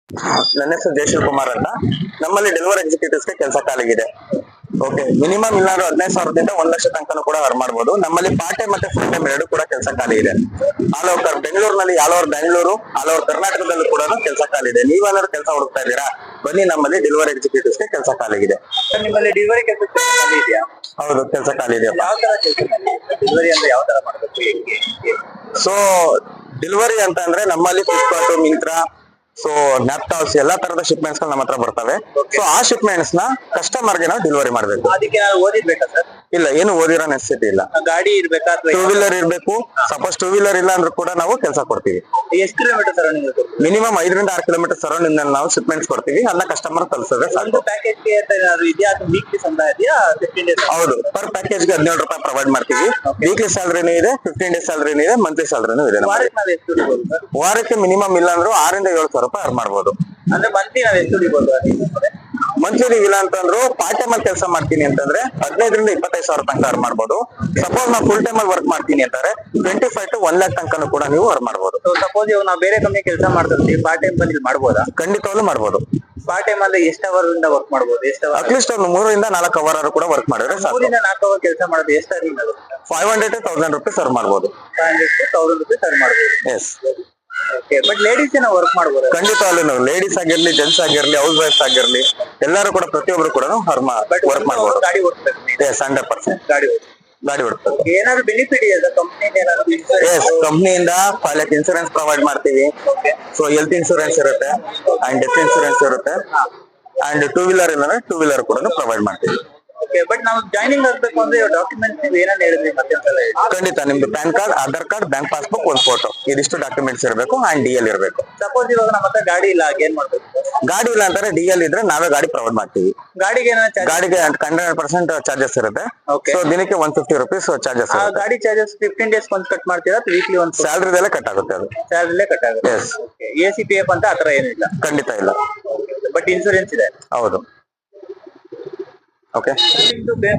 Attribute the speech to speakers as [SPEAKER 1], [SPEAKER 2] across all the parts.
[SPEAKER 1] ನನ್ನ ಹೆಸರು ಜಯಶೀಲ್ ಕುಮಾರ್ ಅಂತ. ನಮ್ಮಲ್ಲಿ ಡೆಲಿವರಿ ಎಕ್ಸಿಕ್ಯೂಟಿವ್ಸ್ ಗೆ ಕೆಲಸ ಖಾಲಿಗಿದೆ. ಓಕೆ, ಮಿನಿಮಮ್ ಇಲ್ಲಾಂದ್ರೆ 15,000ದಿಂದ 1,00,000 ತನಕ ಕೂಡ ಅರ್ನ್ ಮಾಡಬಹುದು. ನಮ್ಮಲ್ಲಿ ಪಾರ್ಟ್ ಟೈಮ್ ಮತ್ತೆ ಫುಲ್ ಟೈಮ್ ಎರಡು ಕೂಡ ಕೆಲಸ ಖಾಲಿ ಇದೆ. ಆಲ್ ಓವರ್ ಬೆಂಗಳೂರಿನಲ್ಲಿ, all over Bengaluru, all over ಕರ್ನಾಟಕದಲ್ಲೂ ಕೂಡ ಕೆಲಸ ಖಾಲಿ ಇದೆ. ನೀವೇನಾದ್ರು ಕೆಲಸ ಹುಡುಕ್ತಾ ಇದ್ದೀರಾ, ಬನ್ನಿ, ನಮ್ಮಲ್ಲಿ ಡೆಲಿವರಿ ಎಕ್ಸಿಕ್ಯೂಟಿವ್ಸ್ ಗೆ ಕೆಲಸ ಖಾಲಿ ಇದೆ.
[SPEAKER 2] ನಿಮ್ಮಲ್ಲಿ ಡೆಲಿವರಿ ಕೆಲಸ ಖಾಲಿ ಇದೆಯಾ?
[SPEAKER 1] ಹೌದು, ಕೆಲಸ ಖಾಲಿ ಇದೆ.
[SPEAKER 2] ಯಾವ ತರ ಡೆಲಿವರಿ ಅಂದ್ರೆ ಯಾವ ತರ ಮಾಡಬೇಕು?
[SPEAKER 1] ಸೊ ಡೆಲಿವರಿ ಅಂತ ಅಂದ್ರೆ ನಮ್ಮಲ್ಲಿ ಫ್ಲಿಪ್ಕಾರ್ಟ್, ಮಿಂತ್ರಾ, ಸೊ ನ್ಯಾಪ್ಟಾಲ್ಸ್ ಎಲ್ಲಾ ತರದ ಶಿಪ್ಮೆಂಟ್ಸ್ ನಮ್ಮ ಹತ್ರ ಬರ್ತವೆ. ಸೊ ಆ ಶಿಪ್ಮೆಂಟ್ಸ್ ನ ಕಸ್ಟಮರ್ ಗೆ ನಾವು ಡೆಲಿವರಿ ಮಾಡ್ಬೇಕು.
[SPEAKER 2] ಅದಕ್ಕೆ ನಾವು ಓದಿರ್ಬೇಕಾ ಸರ್?
[SPEAKER 1] ಇಲ್ಲ, ಏನು ಓದಿರೋ ನೆಸೆಸಿಟಿ ಇಲ್ಲ.
[SPEAKER 2] ಗಾಡಿ ಇರ್ಬೇಕಾ ಅಥವಾ
[SPEAKER 1] ಟೂ ವೀಲರ್ ಇರ್ಬೇಕು. ಸಪೋಸ್ ಟೂ ವೀಲರ್ ಇಲ್ಲ ಅಂದ್ರೂ ಕೂಡ ನಾವು ಕೆಲಸ ಕೊಡ್ತೀವಿ.
[SPEAKER 2] ಎಷ್ಟು ಕಿಲೋಮೀಟರ್ ಸರೌಂಡಿಂಗ್?
[SPEAKER 1] ಮಿನಿಮಮ್ 5ರಿಂದ 6 ಕಿಲೋಮೀಟರ್ ಸರೌಂಡಿಂಗ್ ನಾವು ಶಿಪ್ಮೆಂಟ್ಸ್ ಕೊಡ್ತೀವಿ. ಅಲ್ಲ ಕಸ್ಟಮರ್ ತಲುಪಿಸಿದ್ರೆ ಸಾಕು.
[SPEAKER 2] ಪ್ಯಾಕೇಜ್ ಏನಾದ್ರು ಇದೆಯಾ ಅಥವಾ ವೀಕ್ಲಿ ಸಂಬಳ ಇದೆಯಾ? 15 ಡೇಸ್?
[SPEAKER 1] ಹೌದು, ಪರ್ ಪ್ಯಾಕೇಜ್ ಗೆ 17 ರೂಪಾಯಿ ಪ್ರೊವೈಡ್ ಮಾಡ್ತೀವಿ. ವೀಕ್ಲಿ ಸ್ಯಾಲರಿನೂ ಇದೆ, 15 ಡೇಸ್ ಸ್ಯಾಲರಿನೂ ಇದೆ, ಮಂತ್ಲಿ ಸ್ಯಾಲರಿನೂ ಇದೆ.
[SPEAKER 2] ವಾರಕ್ಕೆ ನಾವು ಎಷ್ಟು ದುಡಿಬೋದು ಸರ್?
[SPEAKER 1] ವಾರಕ್ಕೆ ಮಿನಿಮಮ್ ಇಲ್ಲ ಅಂದ್ರೂ 6ರಿಂದ 7,000 ರೂಪಾಯಿ ಅರ್ನ್ ಮಾಡ್ಬೋದು.
[SPEAKER 2] ಅಂದ್ರೆ ಮಂತ್ಲಿ ನಾವು ಎಷ್ಟು ದುಡಿಬೋದು?
[SPEAKER 1] ಮಂತ್ಲಿ ನೀವು ಇಲ್ಲ ಅಂತಂದ್ರು ಪಾರ್ಟ್ ಟೈಮ್ ಅಲ್ಲಿ ಕೆಲಸ ಮಾಡ್ತೀನಿ ಅಂತಂದ್ರೆ 15ರಿಂದ 25,000 ತನಕ ಅರ್ನ್ ಮಾಡ್ಬೋದು. ಸಪೋಸ್ ನಾವು ಫುಲ್ ಟೈಮ್ ಅಲ್ಲಿ ವರ್ಕ್ ಮಾಡ್ತೀನಿ ಅಂತಾರೆ 25 to 1 lakh ತನಕ ಕೂಡ ನೀವು ಅರ್ನ್ ಮಾಡ್ಬೋದು.
[SPEAKER 2] ಸಪೋಸ್ ಇವಾಗ ನಾವು ಬೇರೆ ಕಂಪನಿ ಕೆಲಸ ಮಾಡ್ತಿರ್ತೀವಿ, ಪಾರ್ಟ್ ಟೈಮ್ ಬಂದು ಮಾಡ್ಬೋದಾ?
[SPEAKER 1] ಖಂಡಿತವಾಗ್ಲೂ ಮಾಡ್ಬೋದು.
[SPEAKER 2] ಪಾರ್ಟ್ ಟೈಮ್ ಅಲ್ಲಿ ಎಷ್ಟು ಅವರ್ ಇಂದ ವರ್ಕ್ ಮಾಡ್ಬೋದು? ಎಷ್ಟು ಅವರ್?
[SPEAKER 1] ಅಟ್ಲೀಸ್ಟ್ ಒಂದು 3ರಿಂದ 4 ಅವರ್ ಕೂಡ ವರ್ಕ್ ಮಾಡಿದ್ರೆ ಸಾಕು.
[SPEAKER 2] 3ರಿಂದ 4 ಅವರ್ ಕೆಲಸ ಮಾಡೋದು ಎಷ್ಟು ಅರ್ನಿಂಗ್ ಆಗುತ್ತೆ?
[SPEAKER 1] 500 to 1,000 rupees ಅರ್ನ್ ಮಾಡ್ಬೋದು.
[SPEAKER 2] 500 to 1,000 rupees ಅರ್ನ್ ಮಾಡ್ಬೋದು.
[SPEAKER 1] ಎಸ್.
[SPEAKER 2] ಓಕೆ, ಬಟ್ ಲೇಡೀಸ್ ಏನೋ ವರ್ಕ್ ಮಾಡ್ಬೋದು?
[SPEAKER 1] ಖಂಡಿತವಾಗ್ಲೂ ಲೇಡೀಸ್ ಆಗಿರ್ಲಿ, ಜೆಂಟ್ಸ್ ಆಗಿರ್ಲಿ, ಹೌಸ್ ವೈಫ್ಸ್ ಆಗಿರ್ಲಿ, ಎಲ್ಲರೂ ಕೂಡ ಪ್ರತಿಯೊಬ್ರು ಕೂಡ ವರ್ಕ್ ಮಾಡ್ಬೋದು.
[SPEAKER 2] ಗಾಡಿ ಓಡಿಸ್ಬೇಕು.
[SPEAKER 1] ಎಸ್, 100%
[SPEAKER 2] ಗಾಡಿ
[SPEAKER 1] ಗಾಡಿ ಓಡಿಸ್ಬೇಕು.
[SPEAKER 2] ಏನಾದ್ರು ಬೆನಿಫಿಟ್ ಇದೆಯಾ ಕಂಪ್ನಿಯಿಂದ? ಏನಾದ್ರು
[SPEAKER 1] ಎಸ್, ಕಂಪ್ನಿಯಿಂದ 5 lakh ಇನ್ಸೂರೆನ್ಸ್ ಪ್ರೊವೈಡ್ ಮಾಡ್ತೀವಿ. ಸೊ ಹೆಲ್ತ್ ಇನ್ಸೂರೆನ್ಸ್ ಇರುತ್ತೆ ಅಂಡ್ ಡೆತ್ ಇನ್ಸೂರೆನ್ಸ್ ಇರುತ್ತೆ. ಅಂಡ್ ಟೂ ವೀಲರ್ ಇಲ್ಲ ಟೂ ವೀಲರ್ ಕೂಡ ಪ್ರೊವೈಡ್ ಮಾಡ್ತೀವಿ.
[SPEAKER 2] ಓಕೆ, ಬಟ್ ನಾವು ಜಾಯ್ನಿಂಗ್ ಆಗ್ಬೇಕು ಅಂದ್ರೆ ಡಾಕ್ಯುಮೆಂಟ್ಸ್ ನೀವು ಏನೇನು ಹೇಳಿದ್ರಿ ಮತ್ತೆ?
[SPEAKER 1] ಖಂಡಿತ ನಿಮ್ದು PAN card, Aadhaar card, bank passbook, ಒಂದು ಫೋಟೋ, ಇದಿಷ್ಟು ಡಾಕ್ಯುಮೆಂಟ್ಸ್ ಇರಬೇಕು. ಅಂಡ್ DL ಇರಬೇಕು.
[SPEAKER 2] ಸಪೋಸ್ ಇವಾಗ ನಮ್ಮ ಹತ್ರ ಗಾಡಿ ಇಲ್ಲ, ಏನ್ ಮಾಡ್ಬೇಕು?
[SPEAKER 1] ಗಾಡಿ ಇಲ್ಲ ಅಂತಾರೆ DL ಇದ್ರೆ ನಾವೇ ಗಾಡಿ ಪ್ರೊವೈಡ್ ಮಾಡ್ತೀವಿ.
[SPEAKER 2] ಗಾಡಿಗೆ
[SPEAKER 1] ಗಾಡಿಗೆ 100% ಚಾರ್ಜಸ್ ಇರುತ್ತೆ. ಸೊ ದಿನಕ್ಕೆ 150 rupees ಚಾರ್ಜಸ್.
[SPEAKER 2] ಗಾಡಿ ಚಾರ್ಜಸ್ 15 ಡೇಸ್ ಒಂದ್ ಕಟ್ ಮಾಡ್ತೀರಾ? ವೀಕ್ಲಿ ಒಂದು
[SPEAKER 1] ಸ್ಯಾಲರಿದಲ್ಲೇ ಕಟ್ ಆಗುತ್ತೆ. ಅದು
[SPEAKER 2] ಸ್ಯಾಲರಿಲೇ ಕಟ್ ಆಗುತ್ತೆ.
[SPEAKER 1] ಎಸ್.
[SPEAKER 2] ACPF ಅಂತ ಆತರ ಏನಿಲ್ಲ?
[SPEAKER 1] ಖಂಡಿತ ಇಲ್ಲ.
[SPEAKER 2] ಬಟ್ ಇನ್ಸೂರೆನ್ಸ್ ಇದೆ.
[SPEAKER 1] ಹೌದು. ಓಕೆ,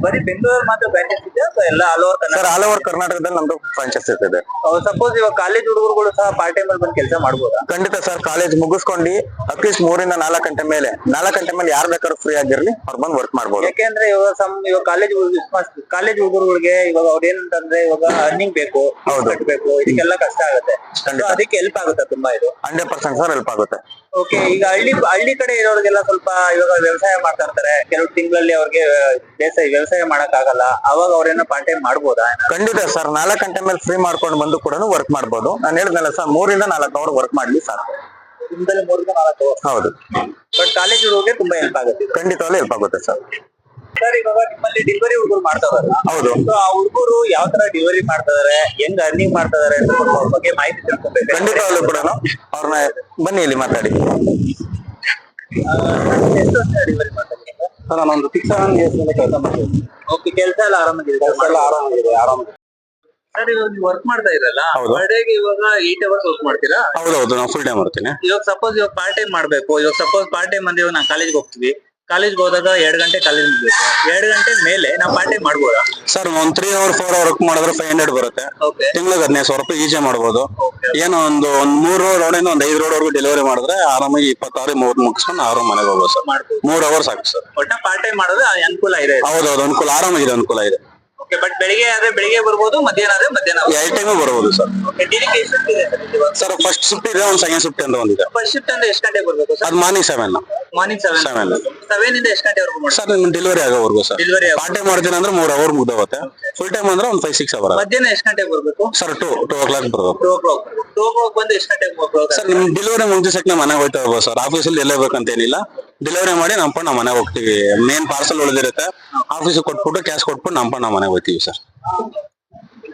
[SPEAKER 2] ಬರೀ ಬೆಂಗಳೂರು ಮಾತ್ರ ಬ್ರಾಂಚಸ್ ಇದೆ ಅಥವಾ ಎಲ್ಲ all over Karnataka?
[SPEAKER 1] Sir, all over ಕರ್ನಾಟಕದಲ್ಲಿ ನಮ್ದು ಫ್ರಾಂಚೈಸ್ ಇರ್ತದೆ.
[SPEAKER 2] ಸಪೋಸ್ ಇವಾಗ ಕಾಲೇಜ್ ಹುಡುಗರುಗಳು ಸಹ ಪಾರ್ಟ್ ಟೈಮ್ ಅಲ್ಲಿ ಬಂದು ಕೆಲಸ ಮಾಡ್ಬೋದಾ?
[SPEAKER 1] ಖಂಡಿತ ಸರ್, ಕಾಲೇಜ್ ಮುಗಿಸ್ಕೊಂಡು ಅಟ್ಲೀಸ್ಟ್ 3ರಿಂದ 4 ಗಂಟೆ ಮೇಲೆ, 4 ಗಂಟೆ ಮೇಲೆ ಯಾರು ಬೇಕಾದ್ರೂ ಫ್ರೀ ಆಗಿರ್ಲಿ, ಅವ್ರು ಬಂದು ವರ್ಕ್ ಮಾಡ್ಬೋದು.
[SPEAKER 2] ಯಾಕೆಂದ್ರೆ ಇವಾಗ ಕಾಲೇಜ್ ಹುಡುಗರುಗಳಿಗೆ ಇವಾಗ ಅವ್ರು ಏನಂತಂದ್ರೆ ಇವಾಗ ಅರ್ನಿಂಗ್ ಬೇಕು, ಕಟ್ಟಬೇಕು, ಇದಕ್ಕೆಲ್ಲ ಕಷ್ಟ ಆಗುತ್ತೆ. ಅದಕ್ಕೆ ಹೆಲ್ಪ್ ಆಗುತ್ತೆ ತುಂಬಾ. ಇದು
[SPEAKER 1] 100% ಸರ್ ಹೆಲ್ಪ್ ಆಗುತ್ತೆ.
[SPEAKER 2] ಓಕೆ, ಈಗ ಹಳ್ಳಿ ಕಡೆ ಇರೋರಿಗೆಲ್ಲ ಸ್ವಲ್ಪ ಇವಾಗ ವ್ಯವಸಾಯ ಮಾಡ್ತಾ ಇರ್ತಾರೆ. ಕೆಲವು ತಿಂಗಳಲ್ಲಿ ಅವ್ರಿಗೆ ವ್ಯವಸಾಯ ಮಾಡಕ್ ಆಗಲ್ಲ, ಅವಾಗ ಅವ್ರೇನೋ ಪಾರ್ಟ್ ಟೈಮ್ ಮಾಡ್ಬೋದಾ?
[SPEAKER 1] ಖಂಡಿತ ಸರ್, 4 ಗಂಟೆ ಮೇಲೆ ಫ್ರೀ ಮಾಡ್ಕೊಂಡು ಬಂದು ಕೂಡ ವರ್ಕ್ ಮಾಡ್ಬೋದು. ನಾನು ಹೇಳಿದ್ನಲ್ಲ ಸರ್, 3ರಿಂದ 4 ಅವರ್ ವರ್ಕ್ ಮಾಡ್ಲಿ ಸಾಕು.
[SPEAKER 2] ದಿನದಲ್ಲಿ 3ರಿಂದ 4 ಅವರ್?
[SPEAKER 1] ಹೌದು.
[SPEAKER 2] ಬಟ್ ಕಾಲೇಜ್ ಹುಡುಗರಿಗೆ ತುಂಬಾ ಹೆಲ್ಪ್ ಆಗುತ್ತೆ.
[SPEAKER 1] ಖಂಡಿತವಾಗ್ಲೂ ಹೆಲ್ಪ್ ಆಗುತ್ತೆ ಸರ್.
[SPEAKER 2] ಸರ್, ಇವಾಗ ನಿಮ್ಮಲ್ಲಿ ಡೆಲಿವರಿ ಹುಡುಗರು ಮಾಡ್ತಾರಲ್ಲ?
[SPEAKER 1] ಹೌದು.
[SPEAKER 2] ಆ ಹುಡುಗರು ಯಾವ ತರ ಡೆಲಿವರಿ ಮಾಡ್ತಾ ಇದಾರೆ, ಹೆಂಗ್ ಅರ್ನಿಂಗ್ ಮಾಡ್ತಾ ಇದಾರೆ ಅಂತ ಅವ್ರ ಬಗ್ಗೆ ಮಾಹಿತಿ ತಿಳ್ಕೊಬೇಕು.
[SPEAKER 1] ಖಂಡಿತವಾಗ್ಲೂ ಕೂಡ ಅವ್ರನ್ನ ಬನ್ನಿ ಇಲ್ಲಿ ಮಾತಾಡಿ.
[SPEAKER 2] ಎಷ್ಟು ವರ್ಷ ಡೆಲಿವರಿ ಮಾಡ್ತಾರೆ
[SPEAKER 1] ಸರ್? ನಾನೊಂದು 6-7 years ಮೇಲೆ ಕೆಲಸ ಮಾಡ್ತೀನಿ.
[SPEAKER 2] ಓಕೆ, ಕೆಲಸ ಎಲ್ಲ ಆರಾಮಾಗಿದೆ?
[SPEAKER 1] ಆರಾಮಾಗಿದೆ.
[SPEAKER 2] ಸರ್, ಇವಾಗ ನೀವು ವರ್ಕ್ ಮಾಡ್ತಾ ಇರಲ್ಲ,
[SPEAKER 1] ಹೌದು.
[SPEAKER 2] ಪರ್ ಡೇಗೆ ಇವಾಗ 8 hours ವರ್ಕ್ ಮಾಡ್ತೀರಾ?
[SPEAKER 1] ಹೌದೌದು, ನಾವು ಫುಲ್ ಟೈಮ್ ಮಾಡ್ತೀನಿ.
[SPEAKER 2] ಇವಾಗ ಸಪೋಸ್ ಇವಾಗ ಪಾರ್ಟ್ ಟೈಮ್ ಮಾಡ್ಬೇಕು. ಇವಾಗ ಸಪೋಸ್ ಪಾರ್ಟ್ ಟೈಮ್ ಅಂದ್ರೆ ನಾವು ಕಾಲೇಜ್ಗೆ ಹೋಗ್ತೀವಿ. ಕಾಲೇಜ್ಗೆ ಹೋದಾಗ 2 ಗಂಟೆ ಕಾಲೇಜ್ ಮುಗ್ಬೇಕು. 2 ಗಂಟೆ ಮೇಲೆ ನಾವು ಪಾರ್ಟ್ ಟೈಮ್ ಮಾಡ್ಬೋದಾ?
[SPEAKER 1] ಸರ್, ಒಂದು 3 hour 4 hour ವರ್ಕ್ ಮಾಡಿದ್ರೆ 500 ಬರುತ್ತೆ. ತಿಂಗಳಿಗೆ 15,000 ರೂಪಾಯಿ ಈಜೆ ಮಾಡ್ಬೋದು. ಏನೋ ಒಂದು 3 ರೋಡಿಂದ ಒಂದು 5 ರೋಡ್ ವರೆಗೂ ಡೆಲಿವರಿ ಮಾಡಿದ್ರೆ ಆರಾಮಾಗಿ 26-30 ಮುಗಿಸ್ಕೊಂಡು ಆರಾಮ್ ಮನೆಗೆ ಹೋಗ್ಬೋದು ಸರ್. 3 hours ಸಾಕು ಸರ್.
[SPEAKER 2] ಒಟ್ಟ ಪಾರ್ಟ್ ಟೈಮ್ ಮಾಡೋದು ಅನುಕೂಲ ಇದೆ.
[SPEAKER 1] ಹೌದೌದು, ಅನುಕೂಲ, ಆರಾಮಾಗಿದೆ, ಅನುಕೂಲ ಇದೆ.
[SPEAKER 2] ಓಕೆ, ಬಟ್ ಬೆಳಿಗ್ಗೆ ಆದ್ರೆ ಬೆಳಿಗ್ಗೆ ಬರ್ಬೋದು, ಮಧ್ಯಾಹ್ನ ಆದ್ರೆ ಮಧ್ಯಾಹ್ನ,
[SPEAKER 1] 2 ಟೈಮು ಬರ್ಬೋದು ಸರ್.
[SPEAKER 2] ದಿನಕ್ಕೆ ಎಷ್ಟು ಶಿಫ್ಟ್ ಇದೆ
[SPEAKER 1] ಸರ್? ಫಸ್ಟ್ ಶಿಫ್ಟ್ ಇದೆ, ಒಂದು ಸೆಕೆಂಡ್ ಶಿಫ್ಟ್ ಅಂತ ಒಂದಿದೆ.
[SPEAKER 2] ಫಸ್ಟ್ ಶಿಫ್ಟ್ ಅಂದ್ರೆ ಎಷ್ಟು ಗಂಟೆಗೆ ಬರ್ಬೇಕು ಸರ್?
[SPEAKER 1] ಅದು ಮಾರ್ನಿಂಗ್ 7
[SPEAKER 2] ಇಂದ ಎಷ್ಟು ಗಂಟೆವರೆಗೂ
[SPEAKER 1] ಸರ್? ನಿಮ್ ಡೆಲಿವರಿ ಆಗೋವರೆಗೂ ಸರ್.
[SPEAKER 2] ಡೆಲಿವರಿ
[SPEAKER 1] ಪಾರ್ಟ್ ಟೈಮ್ ಮಾಡ್ತೀನಿ ಅಂದ್ರೆ 3 hour ಮುಗ್ದೋಗುತ್ತೆ. ಫುಲ್ ಟೈಮ್ ಅಂದ್ರೆ ಒಂದು 5-6 hour.
[SPEAKER 2] ಮಧ್ಯಾಹ್ನ ಎಷ್ಟು ಗಂಟೆಗೆ ಬರ್ಬೇಕು
[SPEAKER 1] ಸರ್? 2 o'clock ಬರ್ಬೇಕು.
[SPEAKER 2] 2 o'clock ಬಂದು ಎಷ್ಟು ಗಂಟೆಗೆ ಹೋಗ್ಬೇಕು
[SPEAKER 1] ಸರ್? ನಿಮ್ ಡೆಲಿವರಿ ಮುಗಿಸಕ್ಕೆ ಮನೆಗೆ ಹೋಗ್ತಾ ಹೋಗ್ಬೋದು ಸರ್. ಆಫೀಸಲ್ಲಿ ಎಲ್ಲೇ ಬೇಕಂತ ಏನಿಲ್ಲ, ಡೆಲಿವರಿ ಮಾಡಿ ನಮ್ಮ ಮನೆಗೆ ಹೋಗ್ತೀವಿ. ಮೇನ್ ಪಾರ್ಸಲ್ ಉಳಿದಿರುತ್ತೆ, ಆಫೀಸಿಗೆ ಕೊಟ್ಬಿಟ್ಟು ಕ್ಯಾಶ್ ಕೊಟ್ಬಿಟ್ಟು ನಮ್ಮ ಮನೆಗೆ ಹೋಗ್ತೀವಿ ಸರ್.